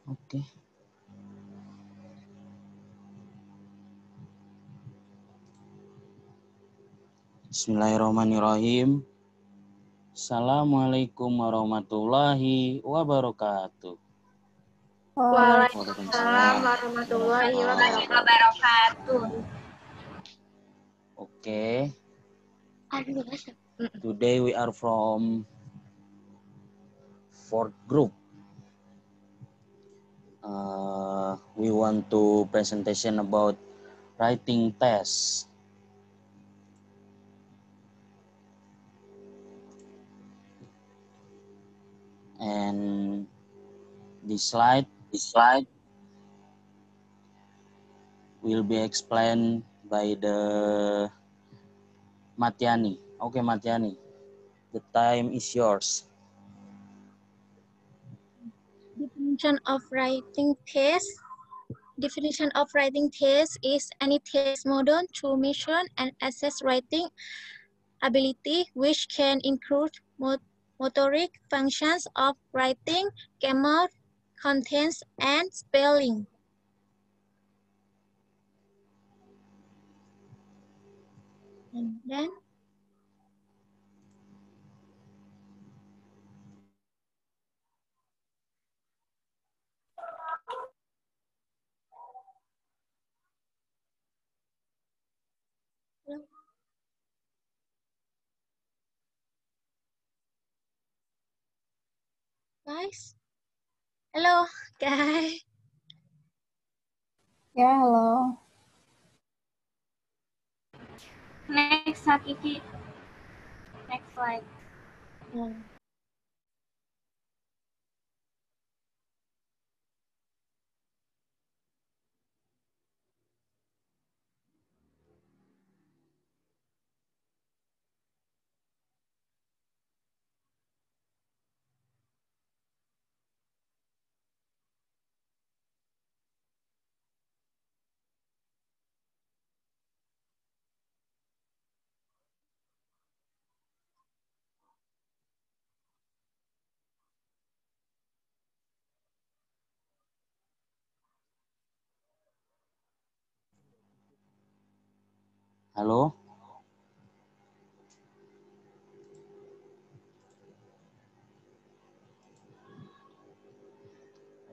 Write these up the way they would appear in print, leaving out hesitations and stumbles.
Oke. Bismillahirrahmanirrahim. Assalamualaikum warahmatullahi wabarakatuh. Waalaikumsalam warahmatullahi wabarakatuh. Oke. Today we are from fourth group. We want to presentation about writing test. And this slide will be explained by the Matiani. Okay, Matiani, the time is yours. Definition of writing test. Definition of writing test is any test model to measure and assess writing ability, which can include motoric functions of writing, grammar, contents, and spelling. And then guys. Hello, guys. Ya, halo. Next, Hakiki. Next slide. Halo?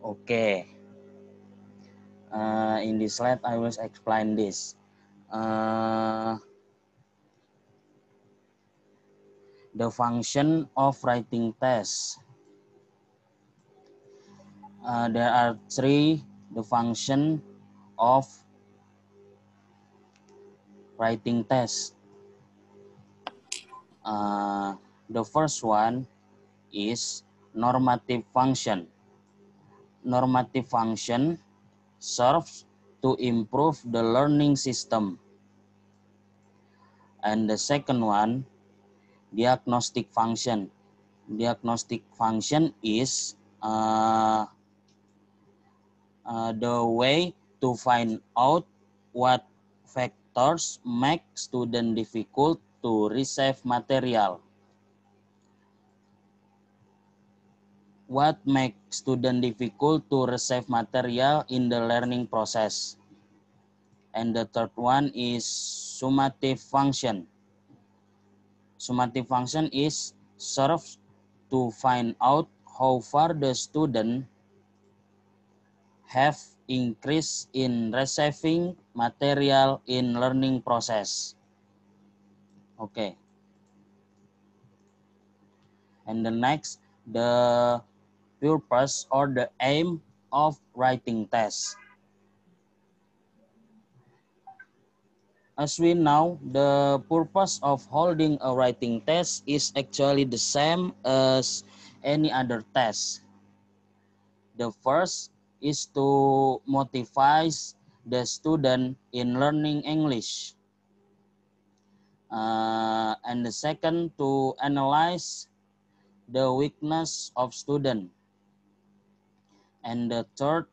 Okay. In this slide, I will explain this. The function of writing test. There are three the function of writing test. The first one is normative function. Normative function serves to improve the learning system. And the second one, diagnostic function. Diagnostic function is the way to find out what factors make student difficult to receive material. What makes student difficult to receive material in the learning process. And the third one is summative function. Summative function is serves to find out how far the student have increased in receiving material in learning process. Okay. And the next, the purpose or the aim of writing test. As we know, the purpose of holding a writing test is actually the same as any other test. The first is to motivate the student in learning English. And the second, to analyze the weakness of student. And the third,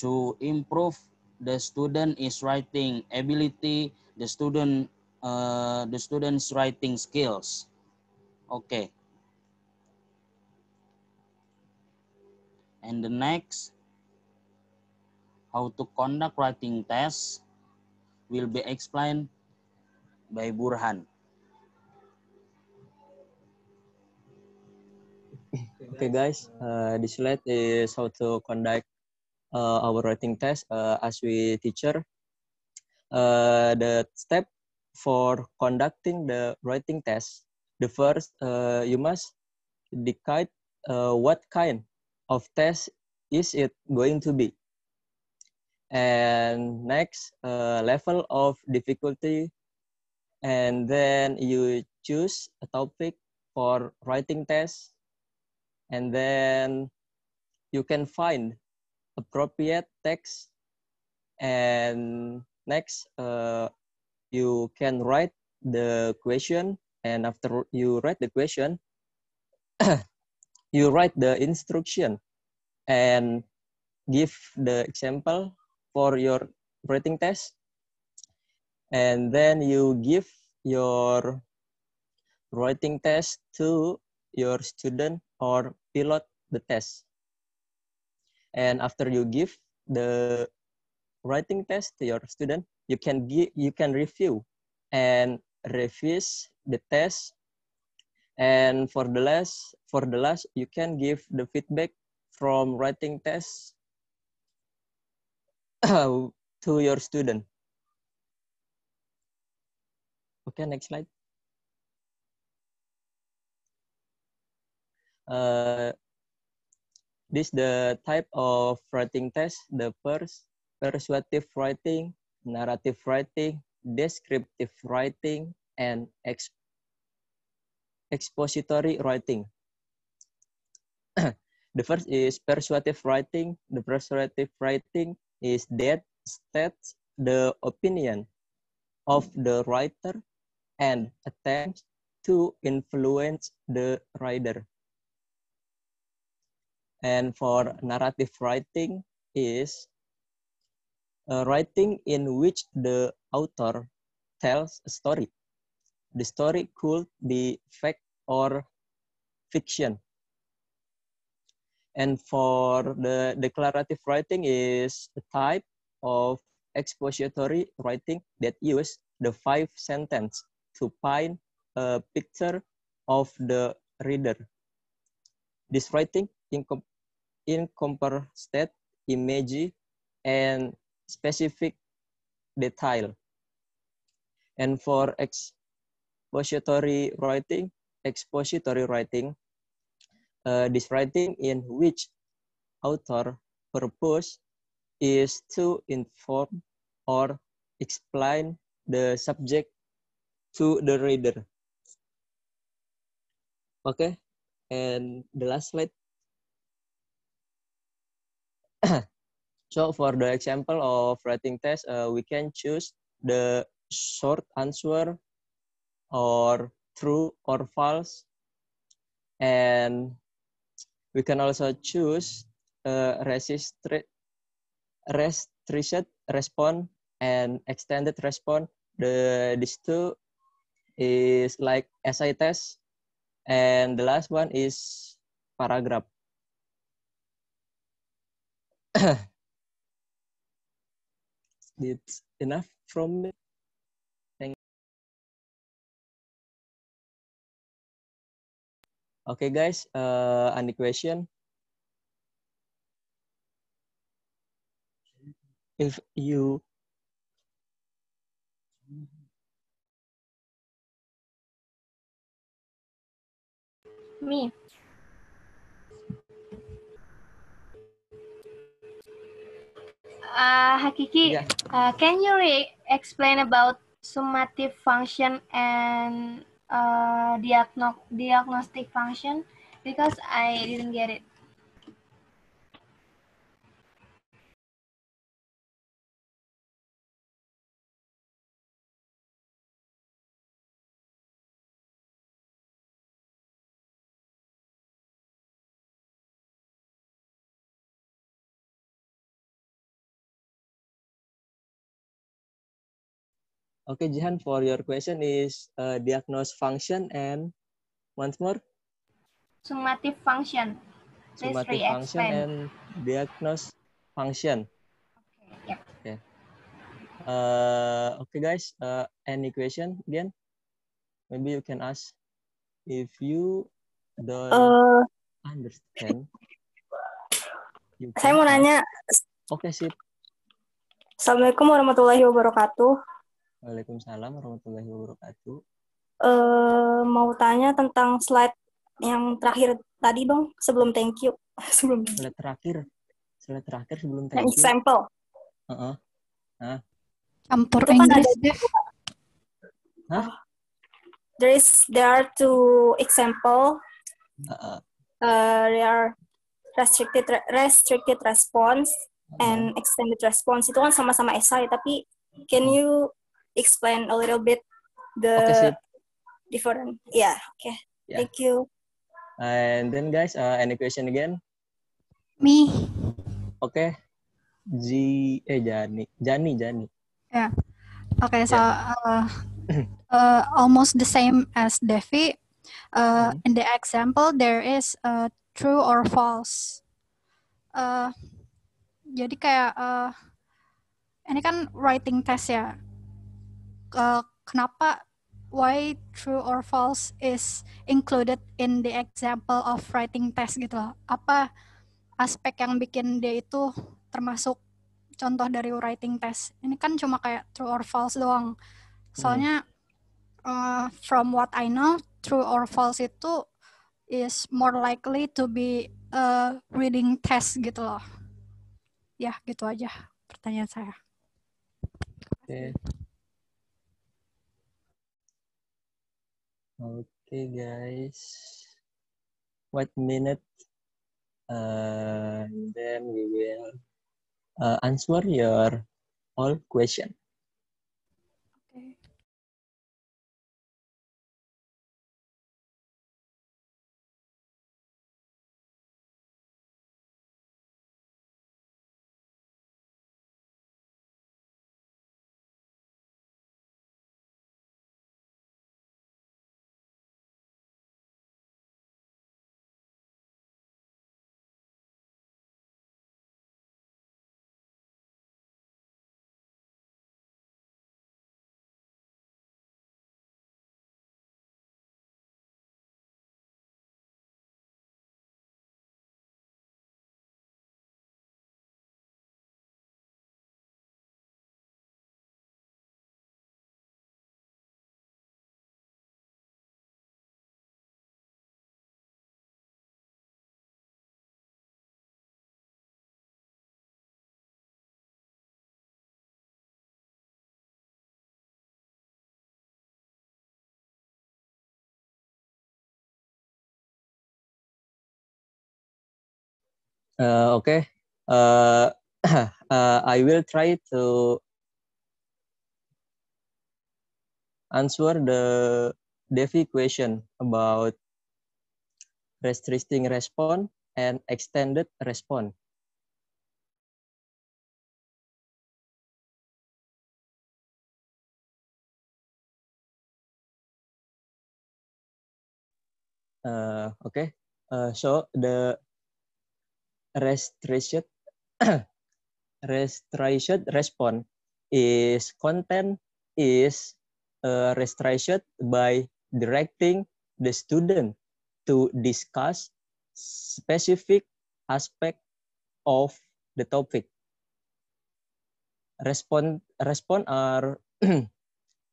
to improve the student is writing ability, the student's writing skills. Okay. And the next, how to conduct writing test will be explained by Burhan. Okay, guys, this slide is how to conduct our writing test as we teacher. The step for conducting the writing test, the first, you must decide what kind of test is it going to be. And next, level of difficulty. And then you choose a topic for writing test. And then you can find appropriate text. And next, you can write the question. And after you write the question, you write the instruction and give the example for your writing test. And then you give your writing test to your student or pilot the test. And after you give the writing test to your student, you can review and revise the test. And for the last, you can give the feedback from writing test to your student. Okay, next slide. This the type of writing test. The first, persuasive writing, narrative writing, descriptive writing, and expository writing. The first is persuasive writing. The persuasive writing is that states the opinion of the writer and attempts to influence the reader. And for narrative writing is a writing in which the author tells a story. The story could be fact or fiction. And for the declarative writing is a type of expository writing that use the 5 sentences to paint a picture of the reader. This writing encompasses imagery and specific detail. And for expository writing, this writing in which author purpose is to inform or explain the subject to the reader. Okay, and the last slide. So for the example of writing test, we can choose the short answer or true or false. And we can also choose restricted response and extended response. These two is like essay test. And the last one is paragraph. It's enough from me. Thank you. Okay, guys, any question? If you Me. Hakiki, yeah. Can you explain about summative function and diagnostic function? Because I didn't get it. Okay, Jihan, for your question is diagnose function and once more? Summative function. Please Summative function re-explain. and diagnose function. Yep. Okay. Okay, guys. Any question again? Maybe you can ask if you don't understand. Saya mau nanya. Oke, sip. Assalamualaikum warahmatullahi wabarakatuh. Waalaikumsalam warahmatullahi wabarakatuh. Mau tanya tentang slide yang terakhir tadi dong, sebelum thank you. Slide terakhir sebelum thank you. Example. Campur Itu kan Inggris, ada Dev. There are two example. There are restricted response and extended response. Itu kan sama-sama esai, tapi can you explain a little bit the different? Yeah, okay. Yeah. Thank you. And then guys, any question again? Me. Okay. Jani. Yeah. Okay, so almost the same as Devi. In the example, there is true or false. Jadi kayak ini kan writing test ya. Kenapa? Why true or false is included in the example of writing test gitu loh. Apa aspek yang bikin dia itu termasuk contoh dari writing test? Ini kan cuma kayak true or false doang. Soalnya from what I know, true or false itu is more likely to be a reading test gitu loh. Ya, gitu aja pertanyaan saya. Okay. Okay, guys. Wait a minute. Then we will answer your all question. Okay. Okay. I will try to answer the Devi question about restricting response and extended response. Okay. So the restricted response is content is restricted by directing the student to discuss specific aspect of the topic. Response are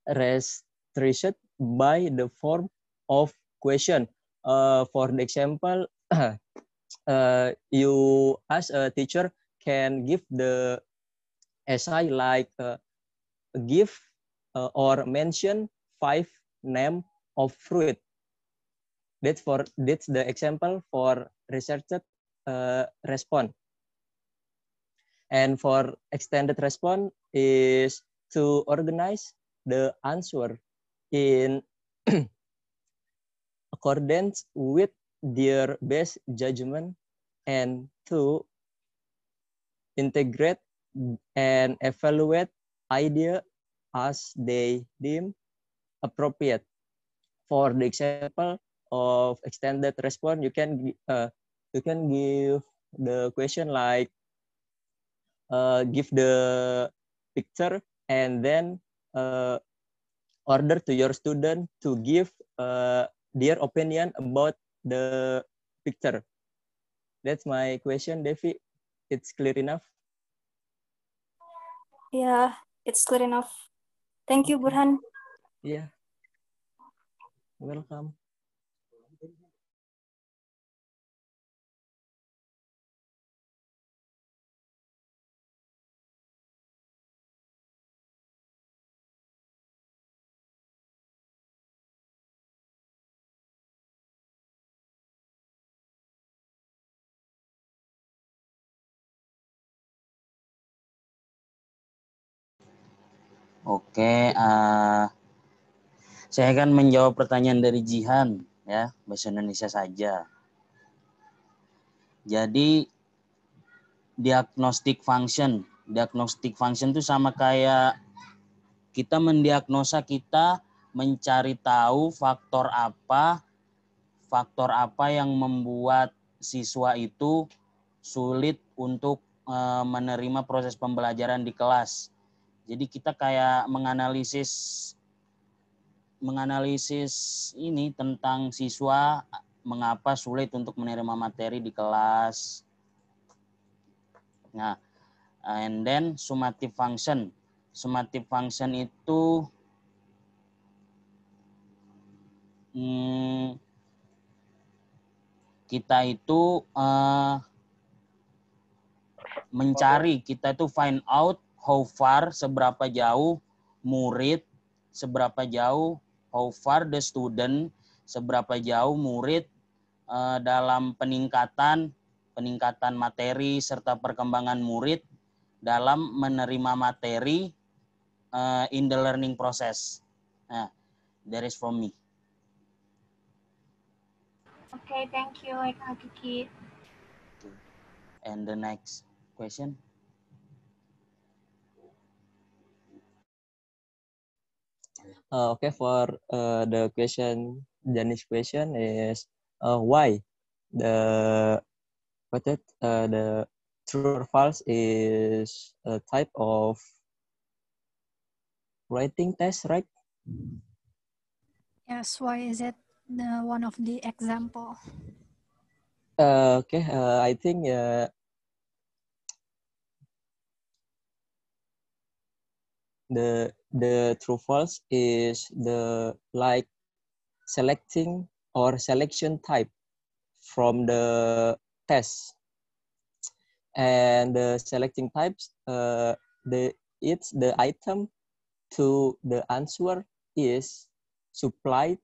restricted by the form of question. For the example, you as a teacher can give the essay like give or mention 5 name of fruit. That's the example for researched response. And for extended response is to organize the answer in accordance with their best judgment and to integrate and evaluate idea as they deem appropriate. For the example of extended response, you can give the question like, give the picture and then order to your student to give their opinion about the picture. That's my question, Devi. It's clear enough? Yeah, it's clear enough. Thank you, Burhan. Yeah. Welcome. Oke, saya akan menjawab pertanyaan dari Jihan, ya, bahasa Indonesia saja. Jadi diagnostic function itu sama kayak kita mendiagnosa, kita mencari tahu faktor apa yang membuat siswa itu sulit untuk menerima proses pembelajaran di kelas. Jadi kita kayak menganalisis ini tentang siswa mengapa sulit untuk menerima materi di kelas. Nah, and then summative function. Summative function itu kita itu mencari, kita itu find out how far, seberapa jauh murid, seberapa jauh, how far the student, seberapa jauh murid dalam peningkatan materi serta perkembangan murid dalam menerima materi in the learning process. Nah, that is from me. Okay, thank you, Eka Kiki. And the next question. Okay, for the question, Jani's question is why the true or false is a type of writing test, right? Yes, why is it one of the example? Okay, I think the true false is the like selecting or selection type from the test, and the selecting types it's the item to the answer is supplied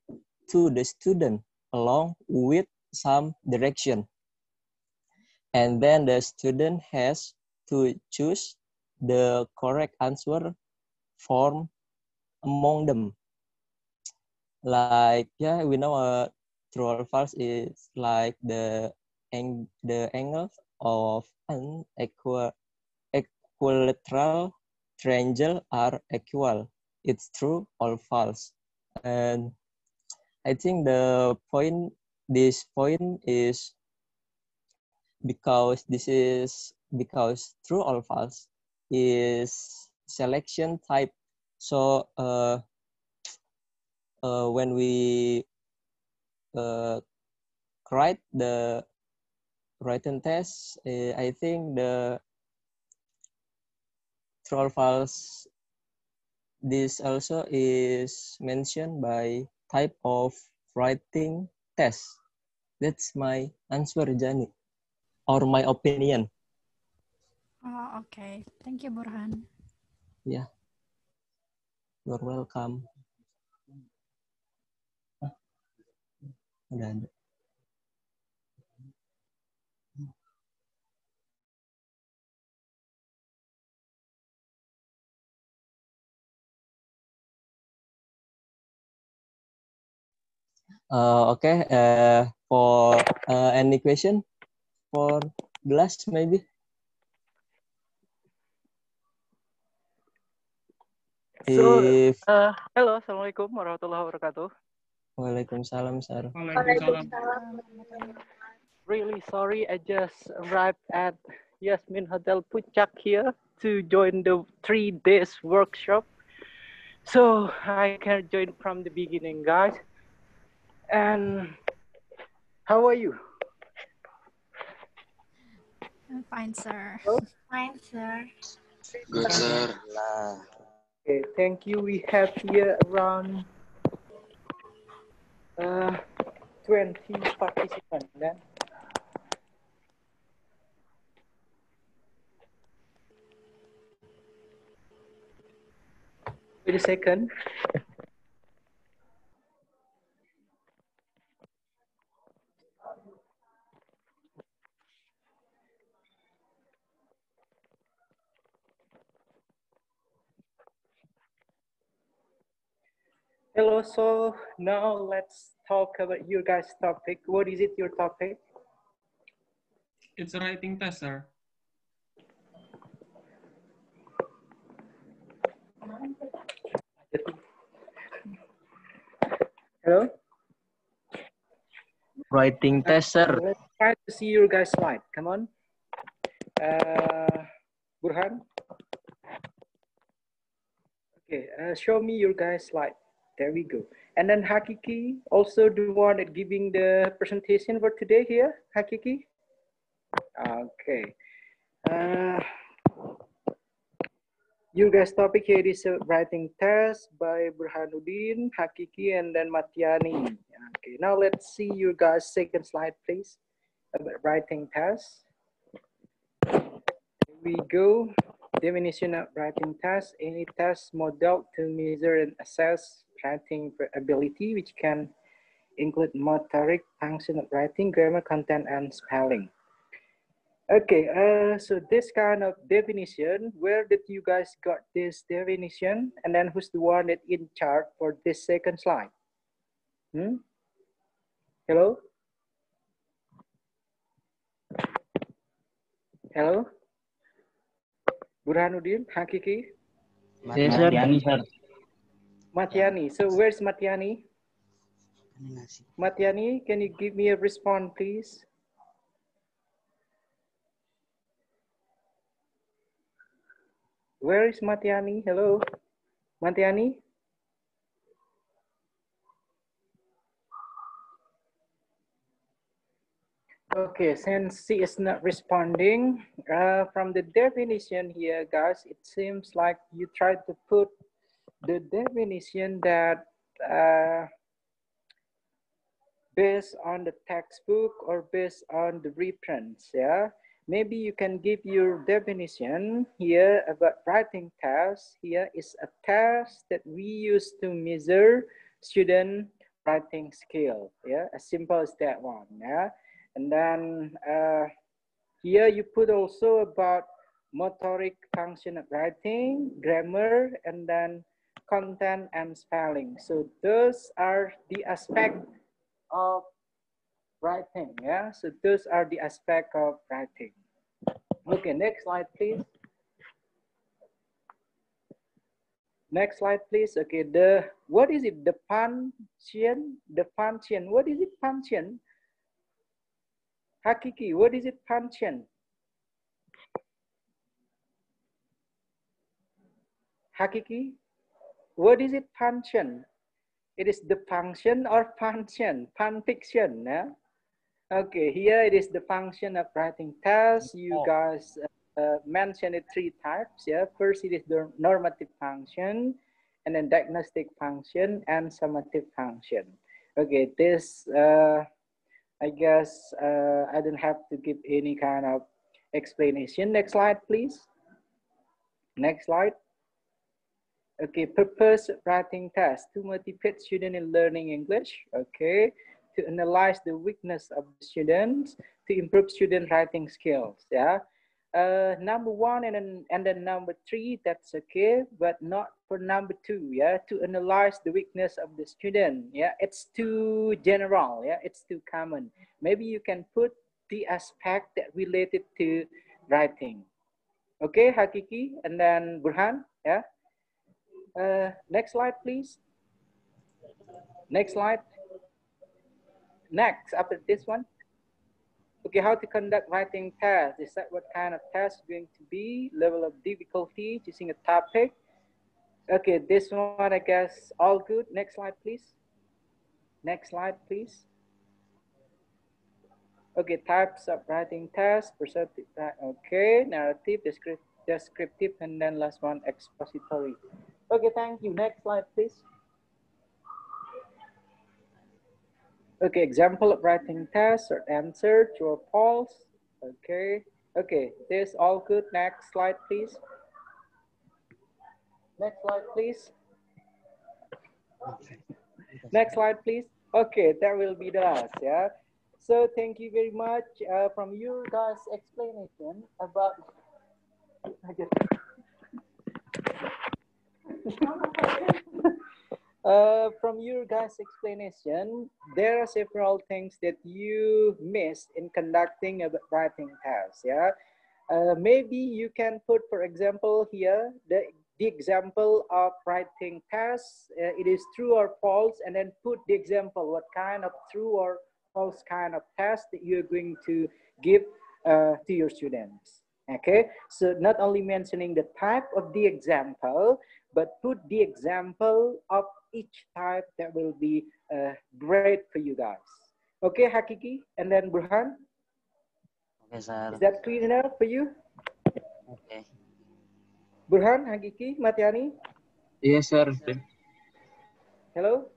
to the student along with some direction, and then the student has to choose the correct answer from among them. Like, yeah, we know true or false is like the angle of an equilateral triangle are equal. It's true or false. And I think this point is because true or false is selection type. So when we write the written test, I think the true or false, this also is mentioned by type of writing test. That's my answer, Jani, or my opinion. Oh, okay. Thank you, Burhan. Yeah. You're welcome. Udah ada. Okay. For any question for Blas, maybe? So, hello, Assalamualaikum warahmatullahi wabarakatuh. Waalaikumsalam, sir. Waalaikumsalam. Really sorry, I just arrived at Yasmin Hotel Puncak here to join the 3 days workshop. So I can join from the beginning, guys. And how are you? I'm fine, sir. Fine, sir. Good, sir. Okay, thank you. We have here around 20 participants then. Wait a second. Hello, so now let's talk about your guys' topic. What is it, your topic? It's a writing test, sir. Hello? Writing test, sir. Let's try to see your guys' slide. Come on. Burhan? Okay, show me your guys' slide. There we go. And then Hakiki, also the one that giving the presentation for today here, Hakiki. Okay. Your guys' topic here is a writing test by Burhanuddin, Hakiki, and then Matiani. Okay, now let's see your guys' second slide, please. About writing test. Here we go. Definition of writing test: any test model to measure and assess writing ability, which can include motoric, function of writing, grammar, content, and spelling. Okay, so this kind of definition, where did you guys got this definition? And then who's the one that in charge for this second slide? Hello? Hello? Burhanuddin, Hakiki? Matiani, sir. Matiani. So where's Matiani? Matiani, can you give me a response, please? Where is Matiani? Hello? Matiani? Okay, since she is not responding, from the definition here, guys, it seems like you tried to put the definition that based on the textbook or based on the reprints, yeah? Maybe you can give your definition here about writing test. Here is a test that we use to measure student writing skill, yeah? As simple as that one, yeah? And then here you put also about motoric function of writing, grammar, and then content and spelling. So those are the aspect of writing, yeah? So those are the aspect of writing. Okay, next slide, please. Next slide, please. Okay, what is it? The function, what is it, function? Hakiki, what is it, function? Hakiki, what is it, function? It is the function or function, fiction, yeah? Okay, here it is the function of writing test. You guys mentioned it 3 types, yeah? First, it is the normative function, and then diagnostic function, and summative function. Okay, this, I guess I don't have to give any kind of explanation. Next slide, please. Next slide. Okay, purpose writing test to motivate students in learning English. Okay, to analyze the weakness of the students, to improve student writing skills. Yeah, number 1 and then number 3, that's okay, but not for number 2. Yeah, to analyze the weakness of the student. Yeah, it's too general. Yeah, it's too common. Maybe you can put the aspect that related to writing. Okay, Hakiki, and then Burhan. Yeah. Next slide, please. Next slide. Next, after this one. Okay, how to conduct writing test? Decide what kind of test is going to be, level of difficulty, choosing a topic. Okay, this one I guess all good. Next slide, please. Next slide, please. Okay, types of writing test, perceptive, okay, narrative, descriptive, and then last one, expository. Okay, thank you. Next slide, please. Okay, example of writing test or answer, true or false. Okay, okay, this all good. Next slide, please. Next slide, please. Next slide, please. Okay, that will be the last, yeah. So thank you very much from your guys' explanation about from your guys' explanation, there are several things that you missed in conducting a writing test. Yeah, maybe you can put, for example, here the example of writing test. It is true or false, and then put the example what kind of true or false kind of test that you're going to give to your students. Okay, so not only mentioning the type of the example, but put the example of each type that will be great for you guys. Okay, Hakiki, and then Burhan. Okay, sir. Is that clear enough for you? Okay. Burhan, Hakiki, Matiani? Yes, sir. Hello?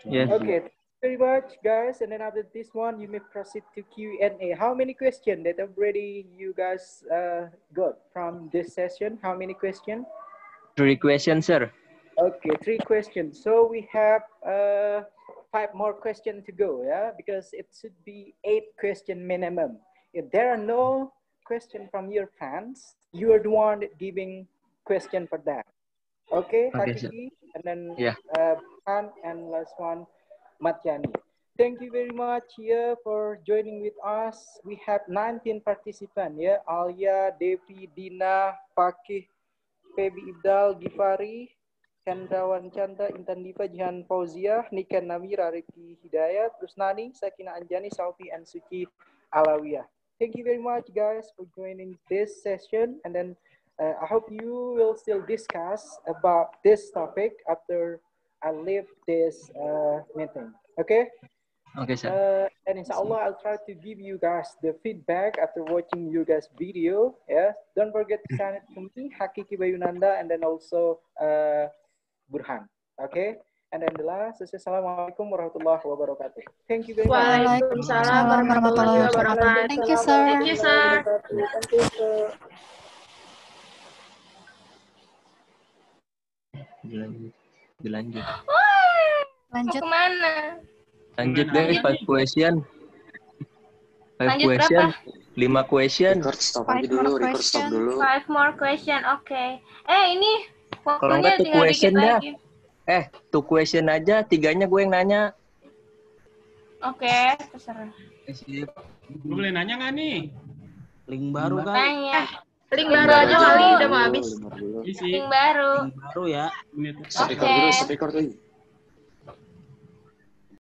Yes. Okay, thank you very much, guys. And then after this one, you may proceed to Q&A. How many questions that already you guys got from this session? How many questions? 3 questions, sir. Okay, 3 questions. So we have 5 more questions to go, yeah? Because it should be 8 questions minimum. If there are no questions from your fans, you are the one giving question for that. Okay, Hakiki, and then Han, and last one, Matiani. Thank you very much here for joining with us. We have 19 participants, yeah? Alia, Devi, Dina, Fakih, Febi Ibdal, Gifari, Chandrawan Chandra, Intan Diva, Jihan Fauzia, Nikan Namira, Riki Hidayat, Rusnani, Sakina Anjani, Saufi, and Suci Alawiyah. Thank you very much, guys, for joining this session. And then I hope you will still discuss about this topic after I leave this meeting. Okay? Okay, sir. And inshallah, I'll try to give you guys the feedback after watching you guys' video. Yeah, don't forget to send it to me, Hakiki Bayunanda, and then also Burhan. Okay, and then the last is Assalamualaikum warahmatullahi wabarakatuh. Thank you very much. Waalaikumsalam warahmatullahi wabarakatuh. Thank you, sir. Thank you, sir. Thank you, sir. Dilanjut. Lanjut. Mau kemana? Lanjut guys, 5 question. 5 Lanjut question. berapa? 5 question. Record stop aja dulu, record stop dulu. 5 more question, oke. Ini Kalau waktunya enggak tuh tinggal question dikit dah. lagi. 2 question aja, 3-nya gue yang nanya. Oke, terserah. Gue boleh nanya nggak nih? Link baru kan? Tanya. Link baru aja kali, udah mau habis. Isi. Link baru. Link baru ya. Menit. Stop record dulu, stop record.